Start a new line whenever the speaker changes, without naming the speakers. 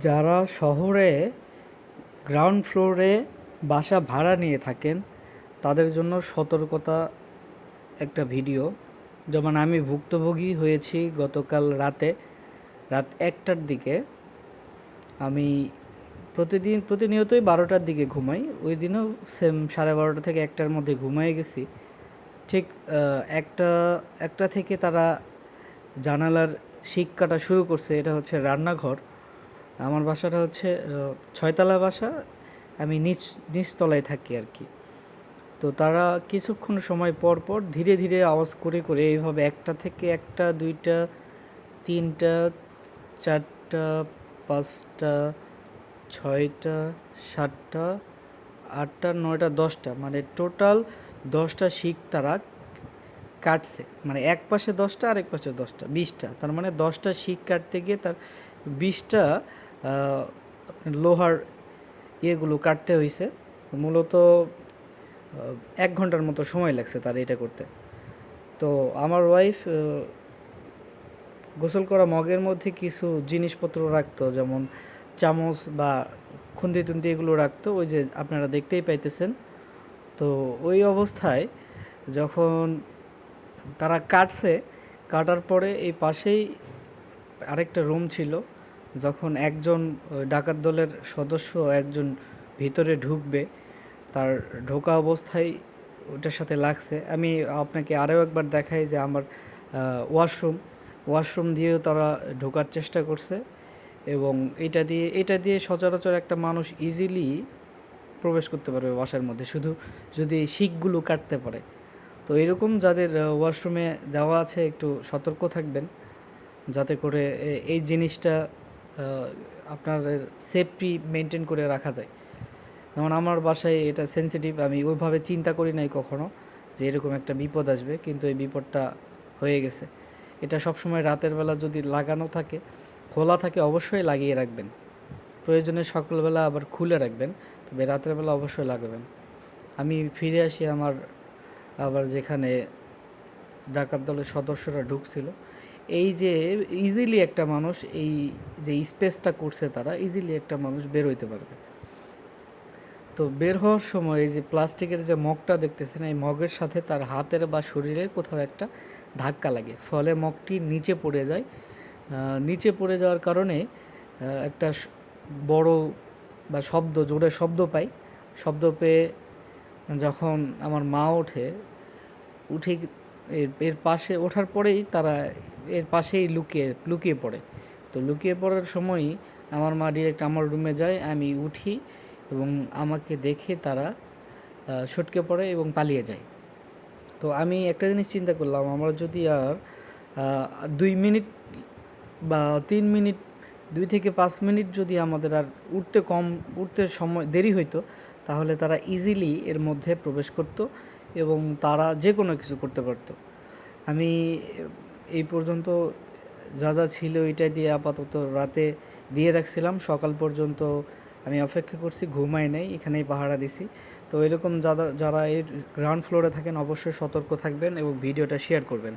যারা শহরে গ্রাউন্ড ফ্লোরে বাসা ভাড়া নিয়ে থাকেন তাদের জন্য সতর্কতা একটা ভিডিও। যেমন আমি ভুক্তভোগী হয়েছি গতকাল রাত 1টার দিকে। আমি প্রতিনিয়তই 12টার দিকে ঘুমাই, ওই দিনও সেম 12:30 থেকে 1টার মধ্যে ঘুমাই গেছি। ঠিক একটা একটা থেকে তারা জানালার শিক কাটা শুরু করছে। এটা হচ্ছে রান্নাঘর। আমার বাসাটা হচ্ছে 6তলা বাসা, আমি নিচতলায় থাকি আর কি। তো তারা কিছুক্ষণ সময় পর পর ধীরে ধীরে আওয়াজ করে করে এইভাবে 1টা থেকে 1টা 2টা 3টা 4টা 5টা 6টা 7টা 8টা 9টা 10টা, মানে টোটাল 10টা শিক তারা কাটছে। মানে এক পাশে 10টা আরেক পাশে 10টা, 20টা, তার মানে 10টা শিক কাটতে গিয়ে তার 20টা লোহার ইয়েগুলো কাটতে হয়েছে। মূলত 1 ঘন্টার মতো সময় লাগছে তার এটা করতে। তো আমার ওয়াইফ গোসল করা মগের মধ্যে কিছু জিনিসপত্র রাখতো, যেমন চামচ বা খুন্তি টুন্তি এগুলো রাখতো, ওই যে আপনারা দেখতেই পাইতেছেন। তো ওই অবস্থায় যখন তারা কাটার পরে এই পাশেই আরেকটা রুম ছিল। যখন একজন ডাকাত দলের সদস্য একজন ভিতরে ঢুকবে, তার ঢোকা অবস্থায় ওটার সাথে লাগছে। আমি আপনাকে আরও একবার দেখাই যে আমার ওয়াশরুম দিয়েও তারা ঢোকার চেষ্টা করছে, এবং এটা দিয়ে সচরাচর একটা মানুষ ইজিলি প্রবেশ করতে পারবে বাসার মধ্যে, শুধু যদি এই শিকগুলো কাটতে পারে। তো এরকম যাদের ওয়াশরুমে দেওয়া আছে একটু সতর্ক থাকবেন, যাতে করে এই জিনিসটা আপনার সেফটি মেনটেন করে রাখা যায়। যেমন আমার বাসায় এটা সেনসিটিভ, আমি ওইভাবে চিন্তা করি নাই কখনো যে এরকম একটা বিপদ আসবে, কিন্তু এই বিপদটা হয়ে গেছে। এটা সবসময় রাতের বেলা যদি লাগানো থাকে, খোলা থাকে, অবশ্যই লাগিয়ে রাখবেন। প্রয়োজনে সকালবেলা আবার খুলে রাখবেন, তবে রাতের বেলা অবশ্যই লাগাবেন। আমি ফিরে আসি আমার আবার যেখানে ডাকাত দলের সদস্যরা ঢুকছিল। এই যে ইজিলি একটা মানুষ, এই যে স্পেসটা করছে তারা, ইজিলি একটা মানুষ বের হইতে পারবে। তো বের হওয়ার সময় এই যে প্লাস্টিকের যে মগটা দেখতেছেন, এই মগের সাথে তার হাতের বা শরীরের কোথাও একটা ধাক্কা লাগে, ফলে মগটি নিচে পড়ে যায়। নিচে পড়ে যাওয়ার কারণে একটা বড় বা জোরে শব্দ পাই। শব্দ পেয়ে যখন আমার মা উঠে এর পাশে ওঠার পরেই তারা এর পাশেই লুকিয়ে পড়ে। তো লুকিয়ে পড়ার সময়ই আমার মা ডিরেক্ট আমার রুমে যায়, আমি উঠি এবং আমাকে দেখে তারা সটকে পড়ে এবং পালিয়ে যায়। তো আমি একটা জিনিস চিন্তা করলাম, আমরা যদি আর 2 মিনিট বা 3 মিনিট, 2 থেকে 5 মিনিট যদি আমাদের আর উঠতে সময় দেরি হইতো, তাহলে তারা ইজিলি এর মধ্যে প্রবেশ করত এবং তারা যে কোনো কিছু করতে পারত। আমি এই পর্যন্ত যা যা ছিল এটাই দিয়ে আপাতত রাতে দিয়ে রাখছিলাম, সকাল পর্যন্ত আমি অপেক্ষা করছি, ঘুমাই নাই, এখানেই পাহারা দিছি। তো এরকম যারা এর গ্রাউন্ড ফ্লোরে থাকেন অবশ্যই সতর্ক থাকবেন এবং ভিডিওটা শেয়ার করবেন।